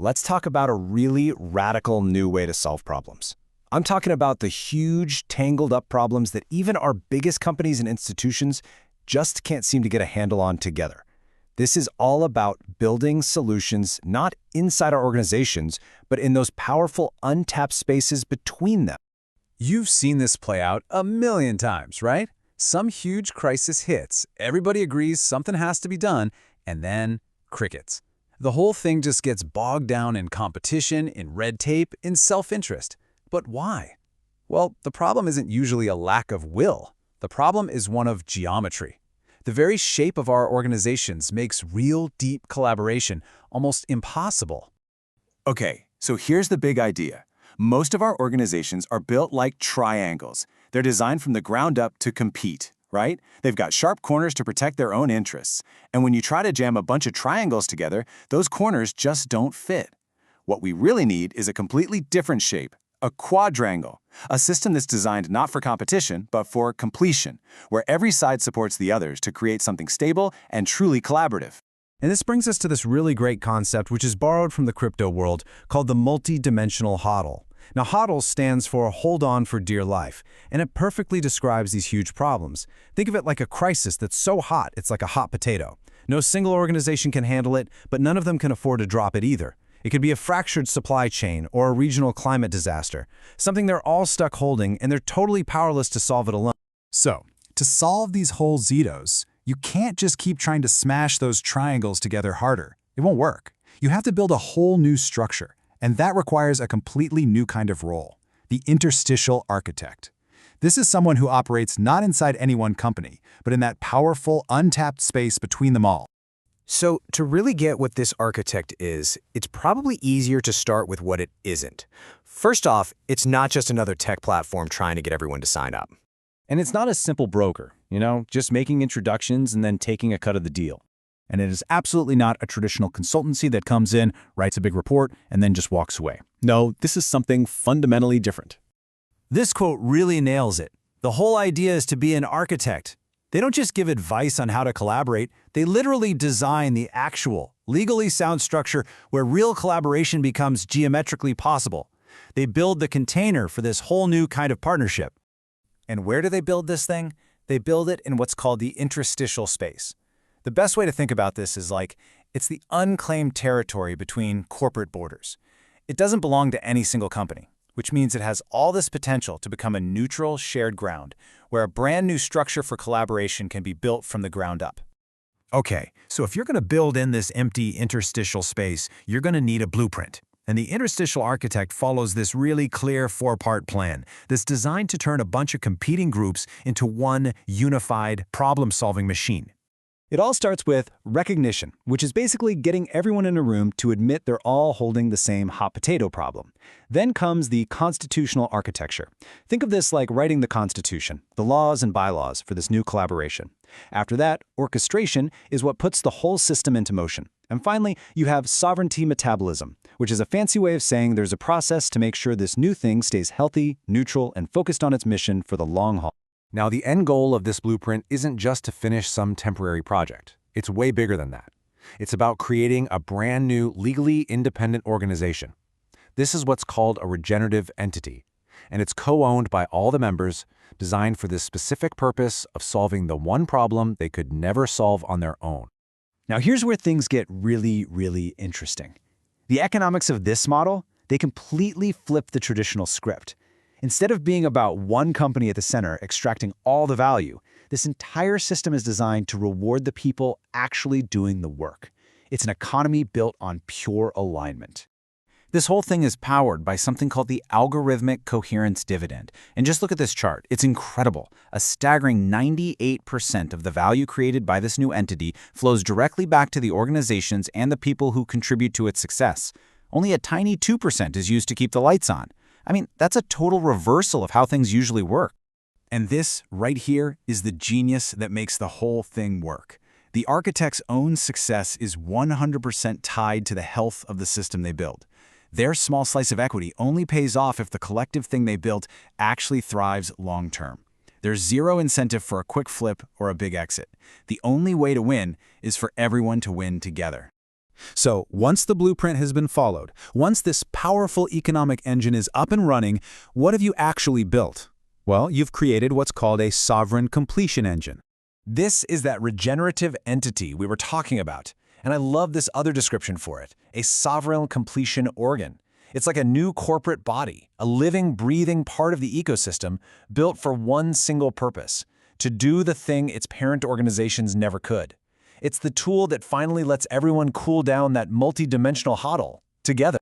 let's talk about a really radical new way to solve problems. I'm talking about the huge, tangled-up problems that even our biggest companies and institutions just can't seem to get a handle on together. This is all about building solutions not inside our organizations, but in those powerful, untapped spaces between them. You've seen this play out a million times, right? Some huge crisis hits, everybody agrees something has to be done, and then crickets. The whole thing just gets bogged down in competition, in red tape, in self-interest. But why? Well, the problem isn't usually a lack of will. The problem is one of geometry. The very shape of our organizations makes real, deep collaboration almost impossible. Okay, so here's the big idea. Most of our organizations are built like triangles. They're designed from the ground up to compete, right? They've got sharp corners to protect their own interests. And when you try to jam a bunch of triangles together, those corners just don't fit. What we really need is a completely different shape, a quadrangle, a system that's designed not for competition, but for completion, where every side supports the others to create something stable and truly collaborative. And this brings us to this really great concept, which is borrowed from the crypto world, called the multi-dimensional HODL. Now, HODL stands for Hold On for Dear Life, and it perfectly describes these huge problems. Think of it like a crisis that's so hot, it's like a hot potato. No single organization can handle it, but none of them can afford to drop it either. It could be a fractured supply chain or a regional climate disaster, something they're all stuck holding, and they're totally powerless to solve it alone. So, to solve these whole zeros, you can't just keep trying to smash those triangles together harder. It won't work. You have to build a whole new structure, and that requires a completely new kind of role, the interstitial architect. This is someone who operates not inside any one company, but in that powerful, untapped space between them all. So, to really get what this architect is, it's probably easier to start with what it isn't. First off, it's not just another tech platform trying to get everyone to sign up. And it's not a simple broker, just making introductions and then taking a cut of the deal. And it is absolutely not a traditional consultancy that comes in, writes a big report, and then just walks away. No, this is something fundamentally different. This quote really nails it. The whole idea is to be an architect. They don't just give advice on how to collaborate, they literally design the actual, legally sound structure where real collaboration becomes geometrically possible. They build the container for this whole new kind of partnership. And where do they build this thing? They build it in what's called the interstitial space. The best way to think about this is like, it's the unclaimed territory between corporate borders. It doesn't belong to any single company, which means it has all this potential to become a neutral, shared ground, where a brand new structure for collaboration can be built from the ground up. Okay, so if you're going to build in this empty interstitial space, you're going to need a blueprint. And the interstitial architect follows this really clear four-part plan that's designed to turn a bunch of competing groups into one unified problem-solving machine. It all starts with recognition, which is basically getting everyone in a room to admit they're all holding the same hot potato problem. Then comes the constitutional architecture. Think of this like writing the Constitution, the laws and bylaws for this new collaboration. After that, orchestration is what puts the whole system into motion. And finally, you have sovereignty metabolism, which is a fancy way of saying there's a process to make sure this new thing stays healthy, neutral, and focused on its mission for the long haul. Now, the end goal of this blueprint isn't just to finish some temporary project. It's way bigger than that. It's about creating a brand new, legally independent organization. This is what's called a regenerative entity, and it's co-owned by all the members, designed for this specific purpose of solving the one problem they could never solve on their own. Now, here's where things get really, really interesting. The economics of this model, they completely flip the traditional script. Instead of being about one company at the center extracting all the value, this entire system is designed to reward the people actually doing the work. It's an economy built on pure alignment. This whole thing is powered by something called the algorithmic coherence dividend. And just look at this chart. It's incredible. A staggering 98% of the value created by this new entity flows directly back to the organizations and the people who contribute to its success. Only a tiny 2% is used to keep the lights on. I mean, that's a total reversal of how things usually work. And this, right here, is the genius that makes the whole thing work. The architect's own success is 100% tied to the health of the system they build. Their small slice of equity only pays off if the collective thing they built actually thrives long-term. There's zero incentive for a quick flip or a big exit. The only way to win is for everyone to win together. So once the blueprint has been followed, once this powerful economic engine is up and running, what have you actually built? Well, you've created what's called a sovereign completion engine. This is that regenerative entity we were talking about, and I love this other description for it, a sovereign completion organ. It's like a new corporate body, a living, breathing part of the ecosystem built for one single purpose, to do the thing its parent organizations never could. It's the tool that finally lets everyone cool down that multi-dimensional huddle together.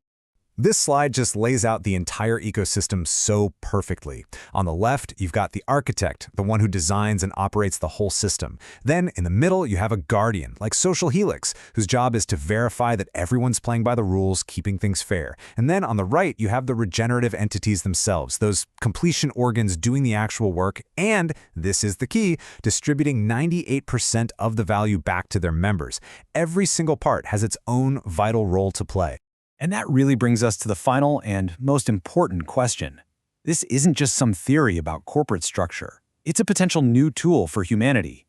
This slide just lays out the entire ecosystem so perfectly. On the left, you've got the architect, the one who designs and operates the whole system. Then, in the middle, you have a guardian, like Social Helix, whose job is to verify that everyone's playing by the rules, keeping things fair. And then, on the right, you have the regenerative entities themselves, those completion organs doing the actual work, and, this is the key, distributing 98% of the value back to their members. Every single part has its own vital role to play. And that really brings us to the final and most important question. This isn't just some theory about corporate structure. It's a potential new tool for humanity.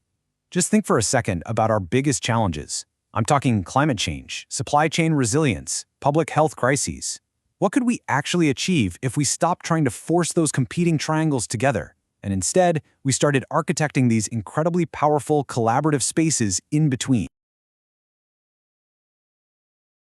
Just think for a second about our biggest challenges. I'm talking climate change, supply chain resilience, public health crises. What could we actually achieve if we stopped trying to force those competing triangles together, and instead, we started architecting these incredibly powerful collaborative spaces in between?